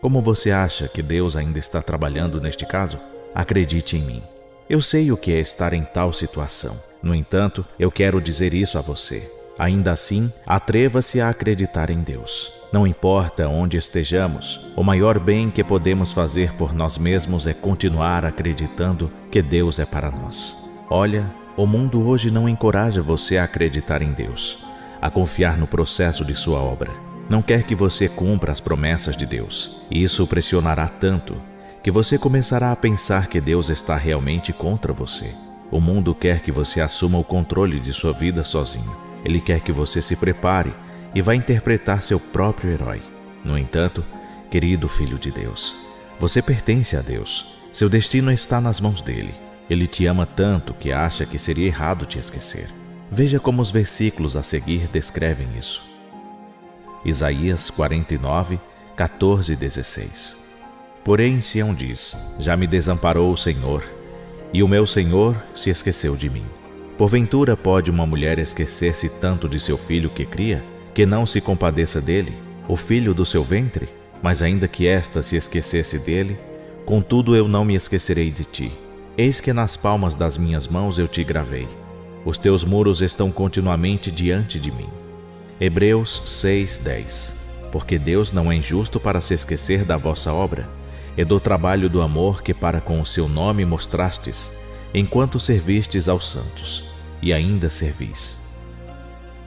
Como você acha que Deus ainda está trabalhando neste caso? Acredite em mim. Eu sei o que é estar em tal situação. No entanto, eu quero dizer isso a você. Ainda assim, atreva-se a acreditar em Deus. Não importa onde estejamos, o maior bem que podemos fazer por nós mesmos é continuar acreditando que Deus é para nós. Olha, o mundo hoje não encoraja você a acreditar em Deus, a confiar no processo de sua obra. Não quer que você cumpra as promessas de Deus. Isso o pressionará tanto que você começará a pensar que Deus está realmente contra você. O mundo quer que você assuma o controle de sua vida sozinho. Ele quer que você se prepare e vá interpretar seu próprio herói. No entanto, querido filho de Deus, você pertence a Deus. Seu destino está nas mãos dele. Ele te ama tanto que acha que seria errado te esquecer. Veja como os versículos a seguir descrevem isso. Isaías 49, 14 e 16. Porém, Sião diz: já me desamparou o Senhor, e o meu Senhor se esqueceu de mim. Porventura pode uma mulher esquecer-se tanto de seu filho que cria, que não se compadeça dele, o filho do seu ventre? Mas ainda que esta se esquecesse dele, contudo eu não me esquecerei de ti. Eis que nas palmas das minhas mãos eu te gravei. Os teus muros estão continuamente diante de mim. Hebreus 6:10. Porque Deus não é injusto para se esquecer da vossa obra, e do trabalho do amor que para com o seu nome mostrastes, enquanto servistes aos santos, e ainda servis.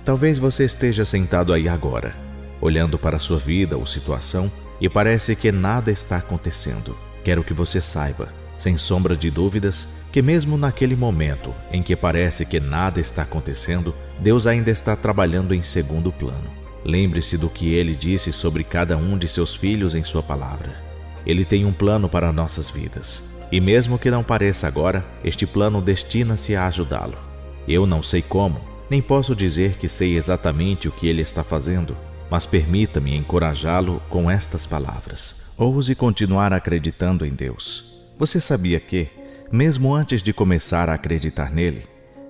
Talvez você esteja sentado aí agora, olhando para a sua vida ou situação, e parece que nada está acontecendo. Quero que você saiba, sem sombra de dúvidas, que mesmo naquele momento em que parece que nada está acontecendo, Deus ainda está trabalhando em segundo plano. Lembre-se do que Ele disse sobre cada um de seus filhos em sua palavra. Ele tem um plano para nossas vidas. E mesmo que não pareça agora, este plano destina-se a ajudá-lo. Eu não sei como, nem posso dizer que sei exatamente o que ele está fazendo, mas permita-me encorajá-lo com estas palavras. Ouse continuar acreditando em Deus. Você sabia que, mesmo antes de começar a acreditar nele,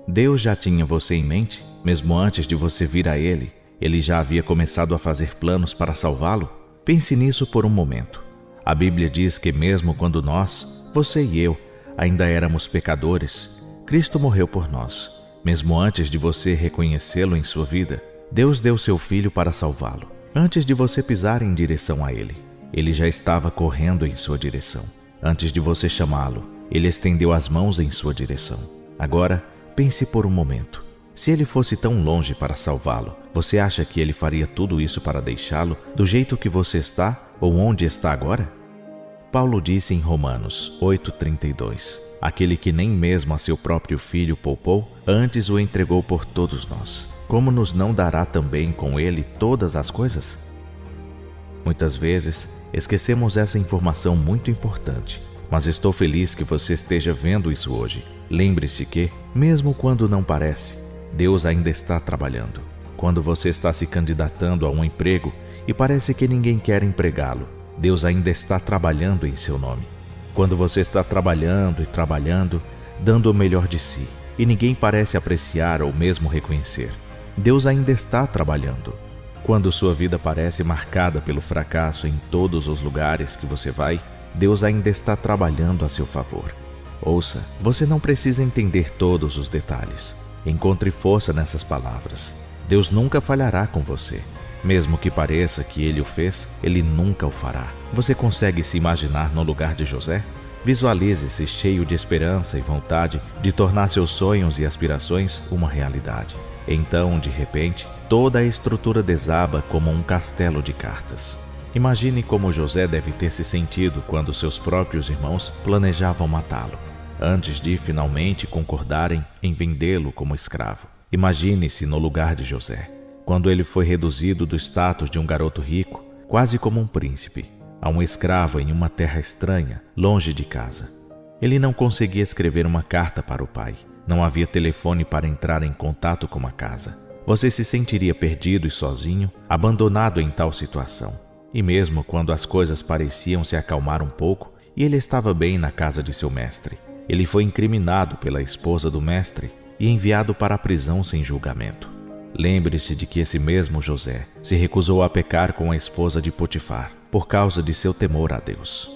Deus já tinha você em mente? Mesmo antes de você vir a Ele, Ele já havia começado a fazer planos para salvá-lo? Pense nisso por um momento. A Bíblia diz que mesmo quando nós, você e eu, ainda éramos pecadores, Cristo morreu por nós. Mesmo antes de você reconhecê-lo em sua vida, Deus deu seu Filho para salvá-lo. Antes de você pisar em direção a Ele, Ele já estava correndo em sua direção. Antes de você chamá-lo, Ele estendeu as mãos em sua direção. Agora, pense por um momento. Se Ele fosse tão longe para salvá-lo, você acha que Ele faria tudo isso para deixá-lo do jeito que você está ou onde está agora? Paulo disse em Romanos 8:32, aquele que nem mesmo a seu próprio Filho poupou, antes o entregou por todos nós. Como nos não dará também com ele todas as coisas? Muitas vezes, esquecemos essa informação muito importante, mas estou feliz que você esteja vendo isso hoje. Lembre-se que, mesmo quando não parece, Deus ainda está trabalhando. Quando você está se candidatando a um emprego e parece que ninguém quer empregá-lo, Deus ainda está trabalhando em seu nome. Quando você está trabalhando e trabalhando, dando o melhor de si, e ninguém parece apreciar ou mesmo reconhecer, Deus ainda está trabalhando. Quando sua vida parece marcada pelo fracasso em todos os lugares que você vai, Deus ainda está trabalhando a seu favor. Ouça, você não precisa entender todos os detalhes. Encontre força nessas palavras. Deus nunca falhará com você. Mesmo que pareça que Ele o fez, Ele nunca o fará. Você consegue se imaginar no lugar de José? Visualize-se cheio de esperança e vontade de tornar seus sonhos e aspirações uma realidade. Então, de repente, toda a estrutura desaba como um castelo de cartas. Imagine como José deve ter se sentido quando seus próprios irmãos planejavam matá-lo, antes de finalmente concordarem em vendê-lo como escravo. Imagine-se no lugar de José, quando ele foi reduzido do status de um garoto rico, quase como um príncipe, a um escravo em uma terra estranha, longe de casa. Ele não conseguia escrever uma carta para o pai, Não havia telefone para entrar em contato com a casa. Você se sentiria perdido e sozinho, abandonado em tal situação. E mesmo quando as coisas pareciam se acalmar um pouco, e ele estava bem na casa de seu mestre, ele foi incriminado pela esposa do mestre e enviado para a prisão sem julgamento. Lembre-se de que esse mesmo José se recusou a pecar com a esposa de Potifar por causa de seu temor a Deus.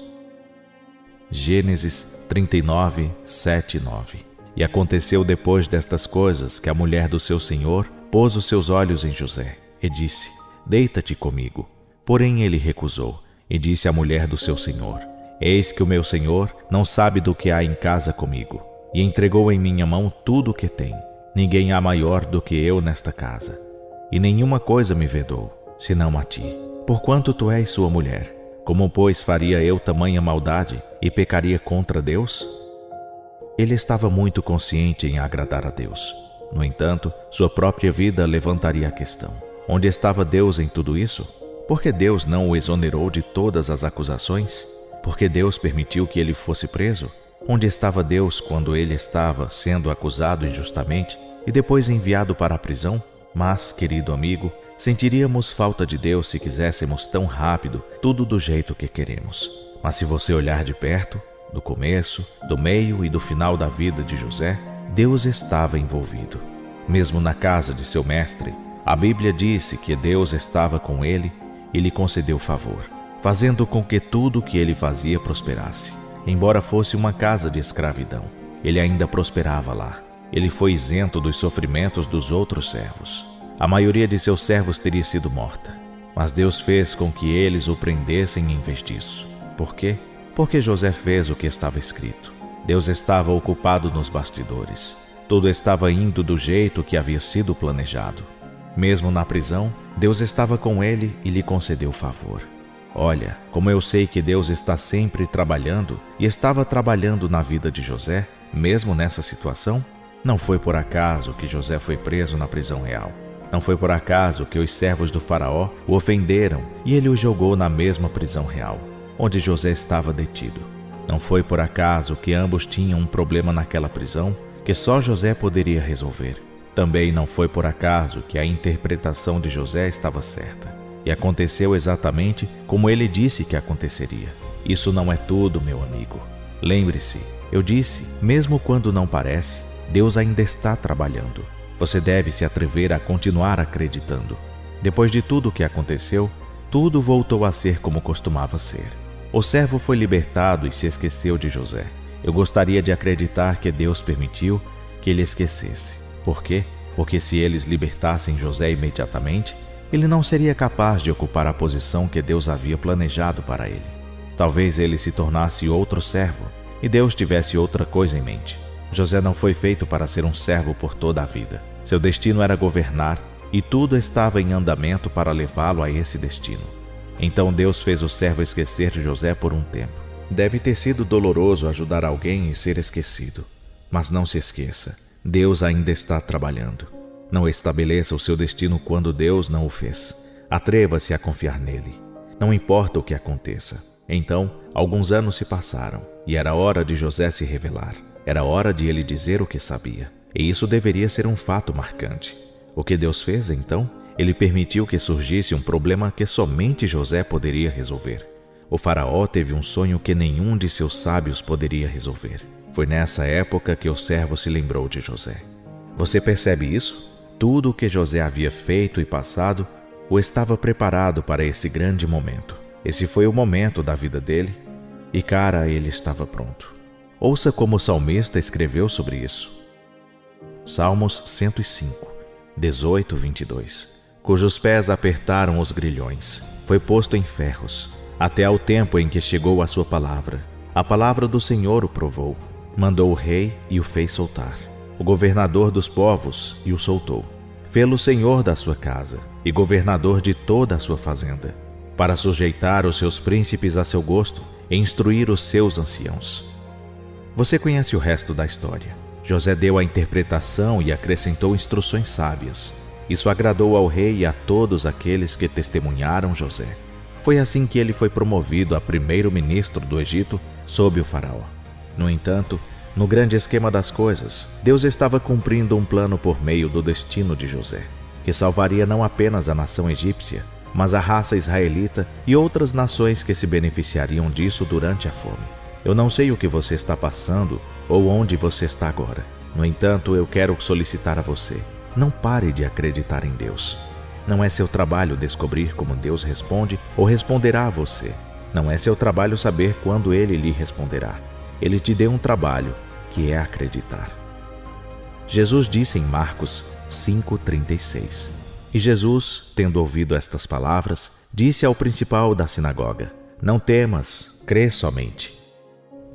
Gênesis 39, 7 e 9. E aconteceu depois destas coisas que a mulher do seu senhor pôs os seus olhos em José e disse: Deita-te comigo. Porém ele recusou e disse à mulher do seu senhor: Eis que o meu senhor não sabe do que há em casa comigo, e entregou em minha mão tudo o que tem. Ninguém há maior do que eu nesta casa, e nenhuma coisa me vedou, senão a ti, porquanto tu és sua mulher. Como, pois, faria eu tamanha maldade e pecaria contra Deus? Ele estava muito consciente em agradar a Deus. No entanto, sua própria vida levantaria a questão: onde estava Deus em tudo isso? Por que Deus não o exonerou de todas as acusações? Por que Deus permitiu que ele fosse preso? Onde estava Deus quando ele estava sendo acusado injustamente e depois enviado para a prisão? Mas, querido amigo, sentiríamos falta de Deus se quiséssemos tão rápido tudo do jeito que queremos. Mas se você olhar de perto, do começo, do meio e do final da vida de José, Deus estava envolvido. Mesmo na casa de seu mestre, a Bíblia disse que Deus estava com ele e lhe concedeu favor, fazendo com que tudo o que ele fazia prosperasse. Embora fosse uma casa de escravidão, ele ainda prosperava lá. Ele foi isento dos sofrimentos dos outros servos. A maioria de seus servos teria sido morta, mas Deus fez com que eles o prendessem em vez disso. Por quê? Porque José fez o que estava escrito. Deus estava ocupado nos bastidores. Tudo estava indo do jeito que havia sido planejado. Mesmo na prisão, Deus estava com ele e lhe concedeu favor. Olha, como eu sei que Deus está sempre trabalhando e estava trabalhando na vida de José, mesmo nessa situação. Não foi por acaso que José foi preso na prisão real. Não foi por acaso que os servos do faraó o ofenderam e ele o jogou na mesma prisão real, onde José estava detido. Não foi por acaso que ambos tinham um problema naquela prisão que só José poderia resolver. Também não foi por acaso que a interpretação de José estava certa. E aconteceu exatamente como ele disse que aconteceria. Isso não é tudo, meu amigo. Lembre-se, eu disse, mesmo quando não parece, Deus ainda está trabalhando. Você deve se atrever a continuar acreditando. Depois de tudo o que aconteceu, tudo voltou a ser como costumava ser. O servo foi libertado e se esqueceu de José. Eu gostaria de acreditar que Deus permitiu que ele esquecesse. Por quê? Porque se eles libertassem José imediatamente, ele não seria capaz de ocupar a posição que Deus havia planejado para ele. Talvez ele se tornasse outro servo e Deus tivesse outra coisa em mente. José não foi feito para ser um servo por toda a vida. Seu destino era governar e tudo estava em andamento para levá-lo a esse destino. Então Deus fez o servo esquecer de José por um tempo. Deve ter sido doloroso ajudar alguém e ser esquecido. Mas não se esqueça, Deus ainda está trabalhando. Não estabeleça o seu destino quando Deus não o fez. Atreva-se a confiar nele. Não importa o que aconteça. Então, alguns anos se passaram, e era hora de José se revelar. Era hora de ele dizer o que sabia. E isso deveria ser um fato marcante. O que Deus fez, então? Ele permitiu que surgisse um problema que somente José poderia resolver. O faraó teve um sonho que nenhum de seus sábios poderia resolver. Foi nessa época que o servo se lembrou de José. Você percebe isso? Tudo o que José havia feito e passado o estava preparado para esse grande momento. Esse foi o momento da vida dele e, cara, ele estava pronto. Ouça como o salmista escreveu sobre isso. Salmos 105, 18, 22. Cujos pés apertaram os grilhões, foi posto em ferros, até ao tempo em que chegou a sua palavra. A palavra do Senhor o provou, mandou o rei e o fez soltar. O governador dos povos e o soltou. Fê-lo senhor da sua casa e governador de toda a sua fazenda, para sujeitar os seus príncipes a seu gosto e instruir os seus anciãos. Você conhece o resto da história. José deu a interpretação e acrescentou instruções sábias. Isso agradou ao rei e a todos aqueles que testemunharam José. Foi assim que ele foi promovido a primeiro-ministro do Egito sob o faraó. No entanto, No grande esquema das coisas, Deus estava cumprindo um plano por meio do destino de José, que salvaria não apenas a nação egípcia, mas a raça israelita e outras nações que se beneficiariam disso durante a fome. Eu não sei o que você está passando ou onde você está agora. No entanto, eu quero solicitar a você: não pare de acreditar em Deus. Não é seu trabalho descobrir como Deus responde ou responderá a você. Não é seu trabalho saber quando Ele lhe responderá. Ele te deu um trabalho, que é acreditar. Jesus disse em Marcos 5:36. E Jesus, tendo ouvido estas palavras, disse ao principal da sinagoga: não temas, crê somente.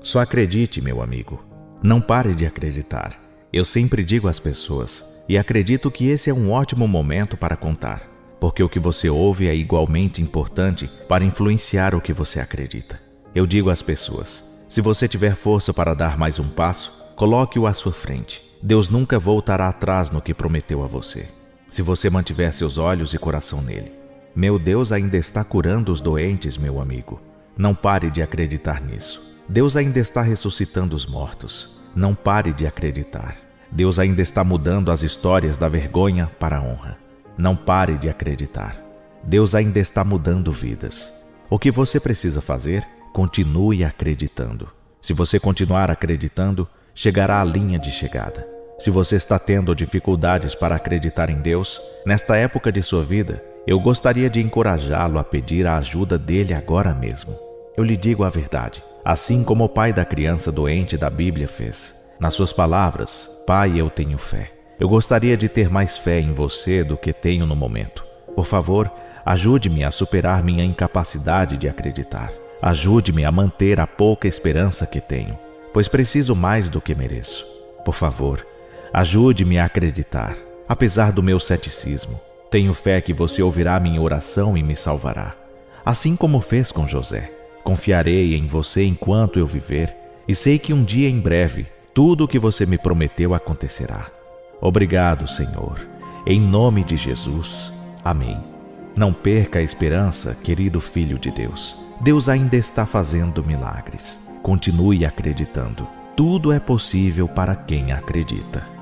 Só acredite, meu amigo. Não pare de acreditar. Eu sempre digo às pessoas, e acredito que esse é um ótimo momento para contar, porque o que você ouve é igualmente importante para influenciar o que você acredita. Eu digo às pessoas: se você tiver força para dar mais um passo, coloque-o à sua frente. Deus nunca voltará atrás no que prometeu a você, se você mantiver seus olhos e coração nele. Meu Deus ainda está curando os doentes, meu amigo. Não pare de acreditar nisso. Deus ainda está ressuscitando os mortos. Não pare de acreditar. Deus ainda está mudando as histórias da vergonha para a honra. Não pare de acreditar. Deus ainda está mudando vidas. O que você precisa fazer? Continue acreditando. Se você continuar acreditando, chegará à linha de chegada. Se você está tendo dificuldades para acreditar em Deus, nesta época de sua vida, eu gostaria de encorajá-lo a pedir a ajuda dele agora mesmo. Eu lhe digo a verdade, assim como o pai da criança doente da Bíblia fez. Nas suas palavras: Pai, eu tenho fé. Eu gostaria de ter mais fé em você do que tenho no momento. Por favor, ajude-me a superar minha incapacidade de acreditar. Ajude-me a manter a pouca esperança que tenho, pois preciso mais do que mereço. Por favor, ajude-me a acreditar, apesar do meu ceticismo. Tenho fé que você ouvirá minha oração e me salvará, assim como fez com José. Confiarei em você enquanto eu viver, e sei que um dia em breve, tudo o que você me prometeu acontecerá. Obrigado, Senhor. Em nome de Jesus. Amém. Não perca a esperança, querido filho de Deus. Deus ainda está fazendo milagres. Continue acreditando. Tudo é possível para quem acredita.